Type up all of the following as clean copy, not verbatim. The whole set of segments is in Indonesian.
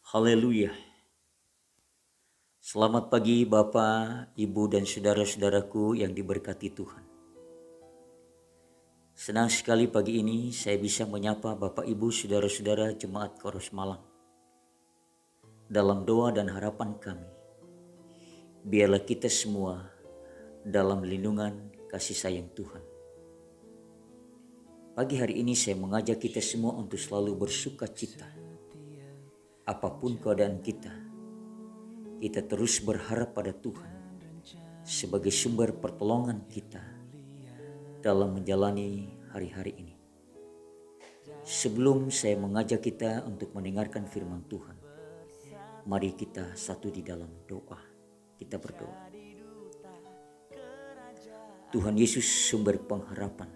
Haleluya. Selamat pagi Bapak, Ibu dan saudara-saudaraku yang diberkati Tuhan. Senang sekali pagi ini saya bisa menyapa Bapak, Ibu, saudara-saudara Jemaat Koros Malang. Dalam doa dan harapan kami, biarlah kita semua dalam lindungan kasih sayang Tuhan. Pagi hari ini saya mengajak kita semua untuk selalu bersuka cita. Apapun keadaan kita terus berharap pada Tuhan sebagai sumber pertolongan kita dalam menjalani hari-hari ini. Sebelum saya mengajak kita untuk mendengarkan firman Tuhan, mari kita satu di dalam doa. Kita berdoa. Tuhan Yesus sumber pengharapan.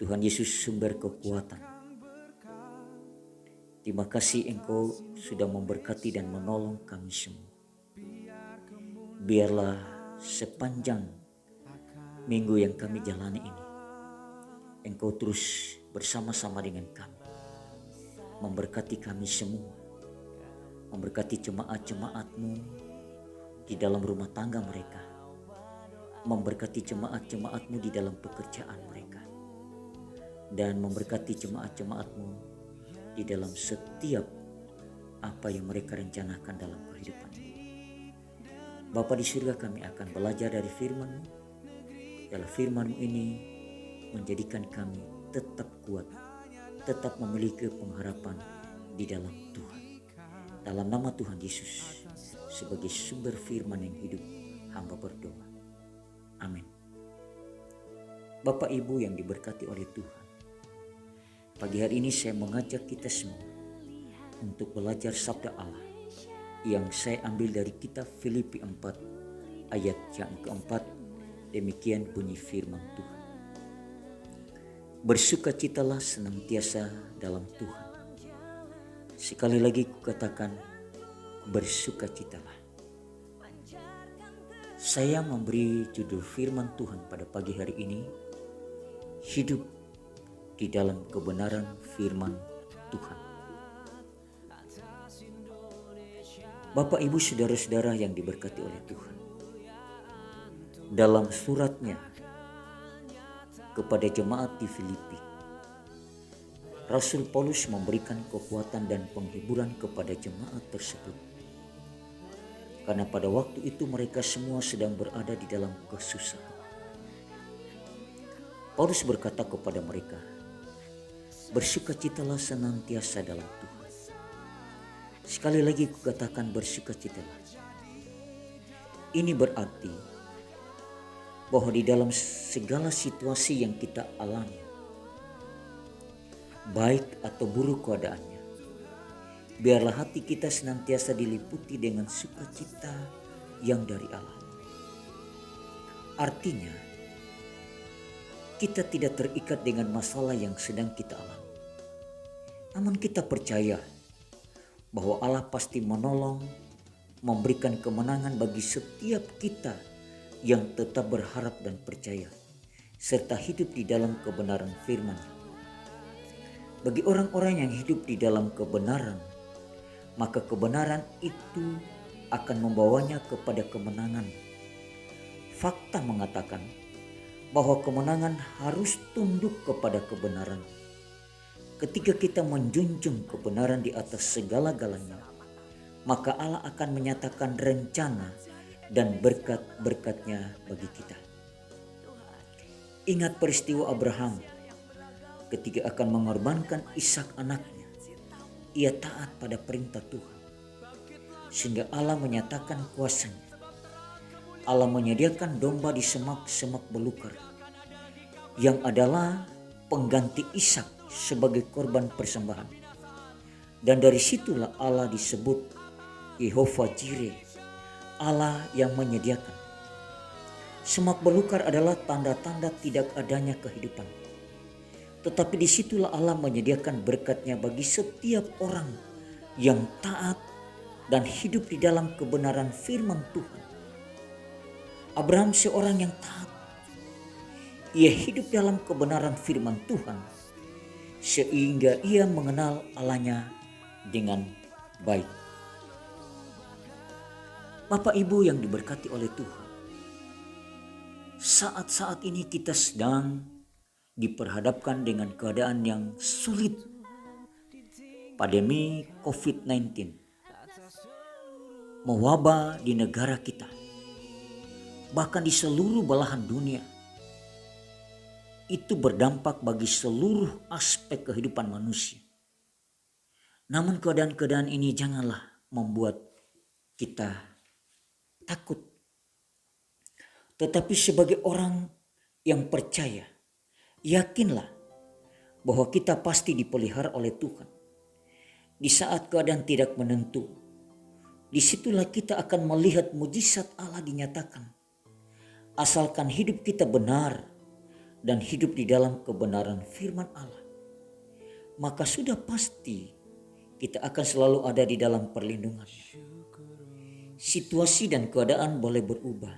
Tuhan Yesus sumber kekuatan. Terima kasih Engkau sudah memberkati dan menolong kami semua. Biarlah sepanjang minggu yang kami jalani ini, Engkau terus bersama-sama dengan kami. Memberkati kami semua. Memberkati jemaat-jemaat-Mu di dalam rumah tangga mereka. Memberkati jemaat-jemaat-Mu di dalam pekerjaan mereka. Dan memberkati jemaat-jemaat-Mu di dalam setiap apa yang mereka rencanakan dalam kehidupan. Bapa di surga, kami akan belajar dari firman-Mu. Dalam firman-Mu ini menjadikan kami tetap kuat, tetap memiliki pengharapan di dalam Tuhan. Dalam nama Tuhan Yesus, sebagai sumber firman yang hidup, hamba berdoa. Amin. Bapak Ibu yang diberkati oleh Tuhan, pagi hari ini saya mengajak kita semua untuk belajar sabda Allah yang saya ambil dari kitab Filipi 4 ayat yang keempat. Demikian bunyi firman Tuhan. Bersukacitalah senantiasa dalam Tuhan. Sekali lagi kukatakan, bersukacitalah. Saya memberi judul firman Tuhan pada pagi hari ini, hidup di dalam kebenaran firman Tuhan. Bapak, Ibu, saudara-saudara yang diberkati oleh Tuhan, dalam suratnya kepada jemaat di Filipi, Rasul Paulus memberikan kekuatan dan penghiburan kepada jemaat tersebut, karena pada waktu itu mereka semua sedang berada di dalam kesusahan. Paulus berkata kepada mereka, bersukacitalah senantiasa dalam Tuhan. Sekali lagi kukatakan, bersukacitalah. Ini berarti bahwa di dalam segala situasi yang kita alami, baik atau buruk keadaannya, biarlah hati kita senantiasa diliputi dengan sukacita yang dari Allah. Artinya, kita tidak terikat dengan masalah yang sedang kita alami. Namun kita percaya bahwa Allah pasti menolong, memberikan kemenangan bagi setiap kita yang tetap berharap dan percaya, serta hidup di dalam kebenaran firman-Nya. Bagi orang-orang yang hidup di dalam kebenaran, maka kebenaran itu akan membawanya kepada kemenangan. Fakta mengatakan bahwa kemenangan harus tunduk kepada kebenaran. Ketika kita menjunjung kebenaran di atas segala-galanya, maka Allah akan menyatakan rencana dan berkat-berkatnya bagi kita. Ingat peristiwa Abraham ketika akan mengorbankan Ishak anaknya. Ia taat pada perintah Tuhan, sehingga Allah menyatakan kuasanya. Allah menyediakan domba di semak-semak belukar, yang adalah pengganti Ishak sebagai korban persembahan. Dan dari situlah Allah disebut Yehova Jireh, Allah yang menyediakan. Semak belukar adalah tanda-tanda tidak adanya kehidupan. Tetapi disitulah Allah menyediakan berkatnya bagi setiap orang yang taat dan hidup di dalam kebenaran firman Tuhan. Abraham seorang yang taat. Ia hidup dalam kebenaran firman Tuhan, sehingga ia mengenal Allahnya dengan baik. Bapak Ibu yang diberkati oleh Tuhan, saat-saat ini kita sedang diperhadapkan dengan keadaan yang sulit. Pandemi COVID-19 mewabah di negara kita, bahkan di seluruh belahan dunia. Itu berdampak bagi seluruh aspek kehidupan manusia. Namun keadaan-keadaan ini janganlah membuat kita takut. Tetapi sebagai orang yang percaya, yakinlah bahwa kita pasti dipelihara oleh Tuhan. Di saat keadaan tidak menentu, disitulah kita akan melihat mujizat Allah dinyatakan. Asalkan hidup kita benar dan hidup di dalam kebenaran firman Allah, maka sudah pasti kita akan selalu ada di dalam perlindungan. Situasi dan keadaan boleh berubah,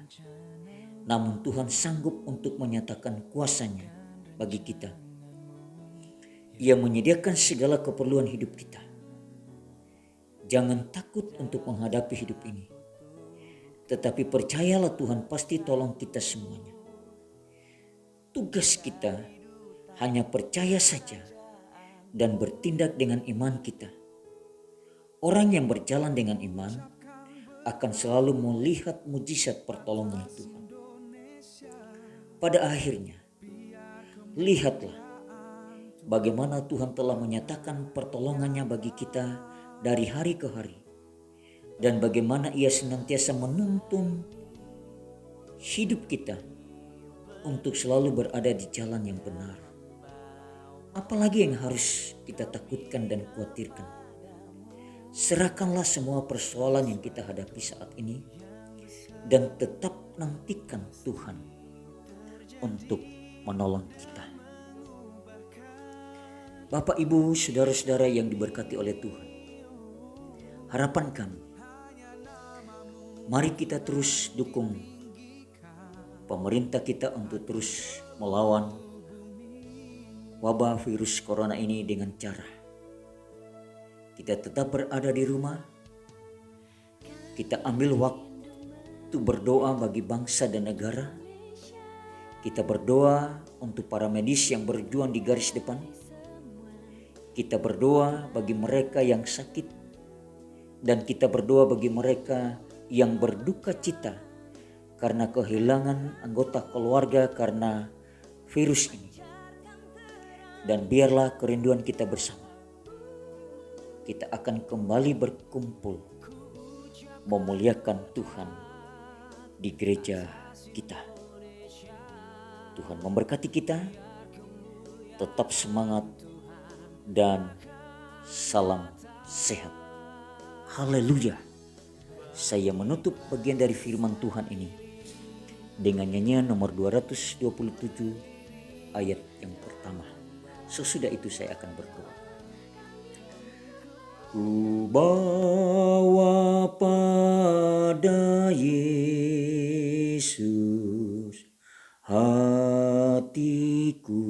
namun Tuhan sanggup untuk menyatakan kuasa-Nya bagi kita. Ia menyediakan segala keperluan hidup kita. Jangan takut untuk menghadapi hidup ini, tetapi percayalah Tuhan pasti tolong kita semuanya. Tugas kita hanya percaya saja dan bertindak dengan iman kita. Orang yang berjalan dengan iman akan selalu melihat mujizat pertolongan Tuhan. Pada akhirnya, lihatlah bagaimana Tuhan telah menyatakan pertolongannya bagi kita dari hari ke hari, dan bagaimana Ia senantiasa menuntun hidup kita untuk selalu berada di jalan yang benar. Apalagi yang harus kita takutkan dan khawatirkan? Serahkanlah semua persoalan yang kita hadapi saat ini dan tetap nantikan Tuhan untuk menolong kita. Bapak, Ibu, saudara-saudara yang diberkati oleh Tuhan, harapan kami, mari kita terus dukung pemerintah kita untuk terus melawan wabah virus corona ini dengan cara kita tetap berada di rumah. Kita ambil waktu berdoa bagi bangsa dan negara. Kita berdoa untuk para medis yang berjuang di garis depan. Kita berdoa bagi mereka yang sakit. Dan kita berdoa bagi mereka yang berduka cita karena kehilangan anggota keluarga karena virus ini. Dan biarlah kerinduan kita bersama, kita akan kembali berkumpul memuliakan Tuhan di gereja kita. Tuhan memberkati kita, tetap semangat dan salam sehat. Haleluya. Saya menutup bagian dari firman Tuhan ini dengan nyanyian nomor 227 ayat yang pertama. Sesudah itu saya akan berdoa. Ku bawa pada Yesus hatiku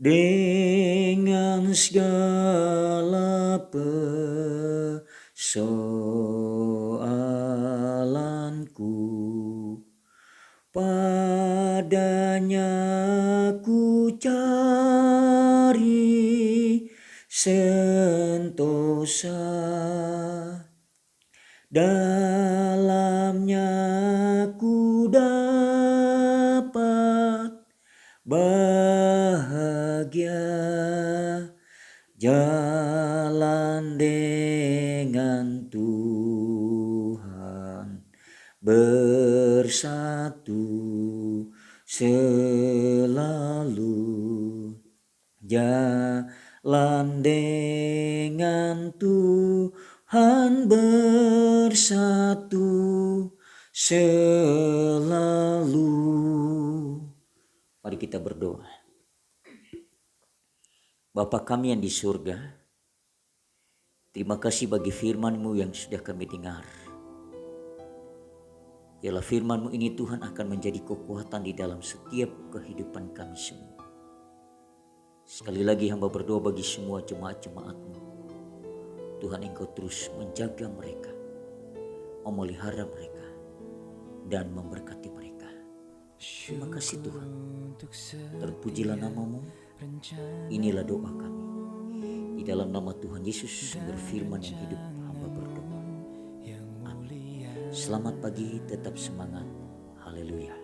dengan segala persoalanku, padanya ku cari sentosa, dalamnya ku dapat bahagia, jalan dengan Tuhan bersatu selalu, jalan dengan Tuhan bersatu selalu. Mari kita berdoa. Bapa kami yang di surga, terima kasih bagi firman-Mu yang sudah kami dengar. Ialah firman-Mu ini Tuhan akan menjadi kekuatan di dalam setiap kehidupan kami semua. Sekali lagi hamba berdoa bagi semua jemaat-jemaat-Mu Tuhan Engkau terus menjaga mereka, memelihara mereka, dan memberkati mereka. Terima kasih Tuhan. Terpujilah nama-Mu. Inilah doa kami. Di dalam nama Tuhan Yesus berfirman yang hidup, hamba berdoa. Amin. Selamat pagi, tetap semangat. Haleluya.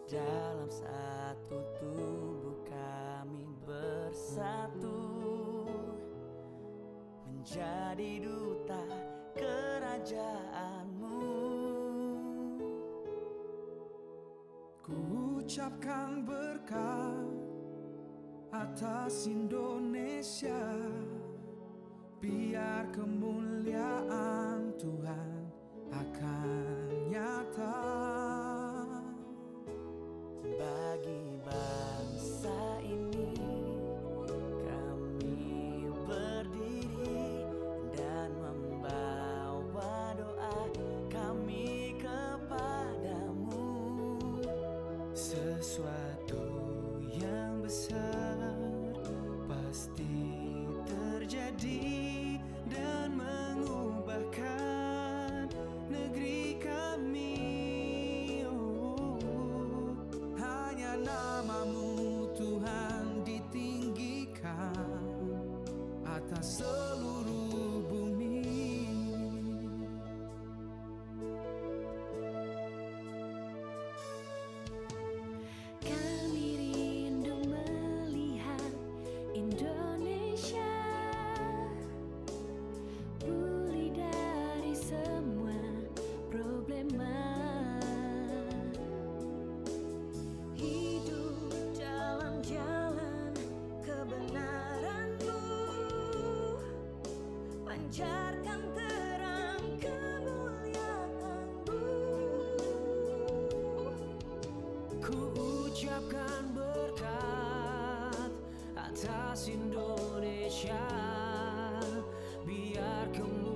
Dalam satu tubuh kami bersatu, menjadi duta kerajaan-Mu. Ku ucapkan berkat atas Indonesia, biar kemuliaan Tuhan akan nyata. Bagi bangsa ini kami berdiri dan membawa doa kami kepadamu. Sesuatu yang besar pasti terjadi dan mengubahkan negeri kami. Hanya nama-Mu Tuhan ditinggikan atas seluruh bumi. Kami rindu melihat Indonesia pulih dari semua problema. Hidup dalam jalan kebenaran-Mu, pancarkan terang kemuliaan-Mu. Ku ucapkan berkat atas Indonesia, biar kemuliaan